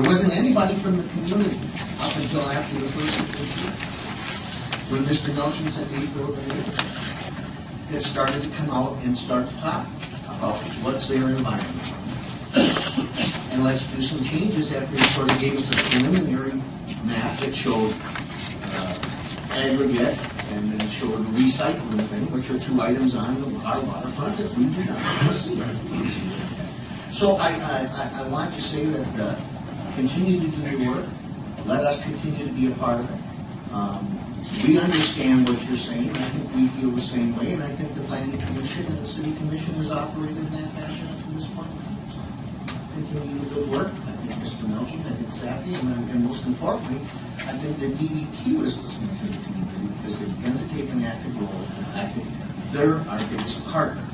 There wasn't anybody from the community up until after the first of this year, when Mr. Nelson's and April and that started to come out and start to talk about what's their environment. And let's do some changes after he sort of gave us a preliminary map that showed aggregate and then showed recycling thing, which are two items on our waterfront that we do not want to see. So I want to say that continue to do your work. Let us continue to be a part of it. We understand what you're saying. I think we feel the same way, and I think the Planning Commission and the City Commission has operated in that fashion up to this point. So continue the good work. I think Mr. Melchi, I think Sappi, and most importantly, I think that DEQ is listening to the community because they're going to take an active role. And I think they're our biggest partner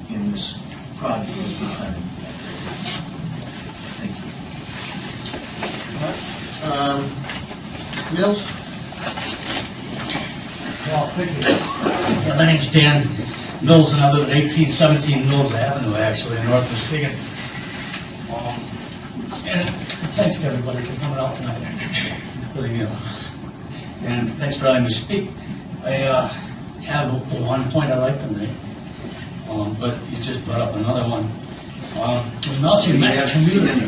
in this project as we try to do that. Thank you. Mills? Well, thank you. Yeah, my name's Dan Mills, and I live at 1817 Mills Avenue, actually, in North Muskegon. And thanks to everybody for coming out tonight. Really, and thanks for letting me speak. I have one point I'd like to make, but you just brought up another one. When Melchi met the community,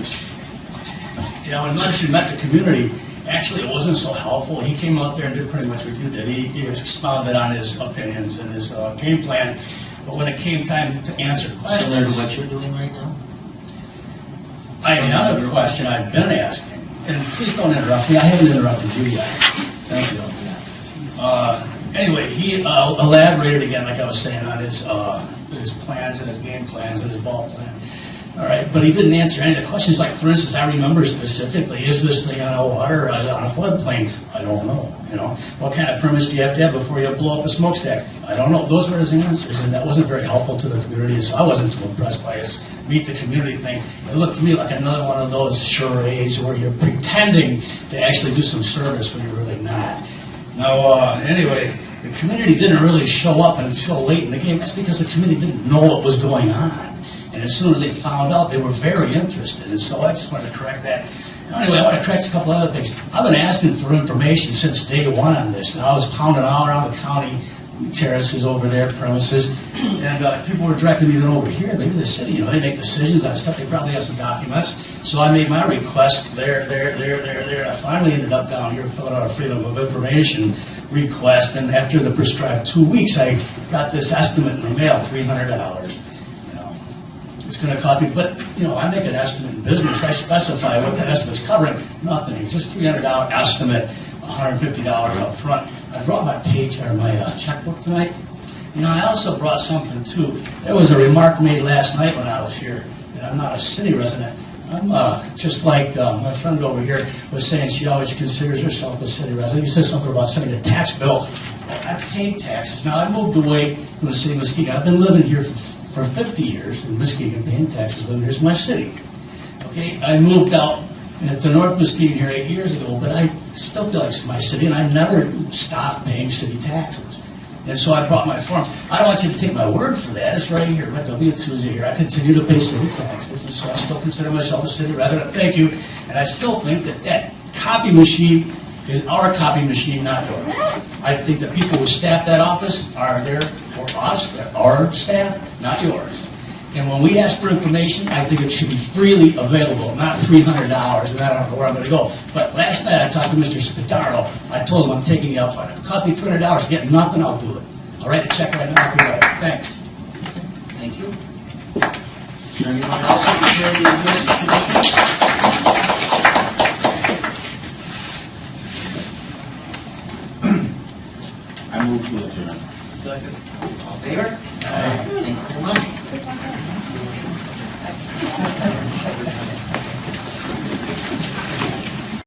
when Melchi met the community, actually it wasn't so helpful. He came out there and did pretty much what you did. He expounded on his opinions and his game plan, but when it came time to answer questions... Similar to what you're doing right now? I have a question I've been asking, and please don't interrupt me. I haven't interrupted you yet. Thank you. Anyway, he elaborated again, like I was saying, on his plans and his game plans and his ball plan. All right, but he didn't answer any of the questions. Like, for instance, I remember specifically, is this thing on a water, on a floodplain? I don't know. What kind of permits do you have to have before you blow up a smokestack? I don't know. Those were his answers, and that wasn't very helpful to the community. So I wasn't too impressed by his meet the community thing. It looked to me like another one of those charades where you're pretending to actually do some service when you're really not. Now, anyway, the community didn't really show up until late in the game. That's because the community didn't know what was going on. And as soon as they found out, they were very interested. And so I just wanted to correct that. Anyway, I want to correct a couple other things. I've been asking for information since day one on this. Now, I was pounding all around the county terraces over there, premises, and people were directing me then over here, maybe the city, they make decisions on stuff, they probably have some documents. So I made my request there. I finally ended up down here filling out a Freedom of Information request, and after the prescribed 2 weeks, I got this estimate in the mail, $300. It's going to cost me, but I make an estimate in business. I specify what the estimate's covering. Nothing. It's just $300 estimate, $150 up front. I brought my checkbook tonight. I also brought something too. There was a remark made last night when I was here that I'm not a city resident. I'm just like my friend over here was saying she always considers herself a city resident. He said something about sending a tax bill. I pay taxes. Now, I moved away from the city of Muskegon. I've been living here for 50 years in Muskegon, paying taxes, living here. It's my city. Okay, I moved out to North Muskegon here 8 years ago, but I still feel like it's my city, and I never stopped paying city taxes. And so I brought my form. I don't want you to take my word for that. It's right here. It'll be a Tuesday here. I continue to pay city taxes, and so I still consider myself a city resident. Thank you. And I still think that copy machine is our copy machine, not yours. I think the people who staff that office are there for us, they're our staff, not yours. And when we ask for information, I think it should be freely available, not $300, and I don't know where I'm going to go. But last night I talked to Mr. Spataro. I told him I'm taking you up on it. If it costs me $300 to get nothing, I'll do it. I'll write a check right now if you like. Thanks. Thank you. Is there anyone else who can carry this? I move to adjourn. Second. All in favor? Thank you very much.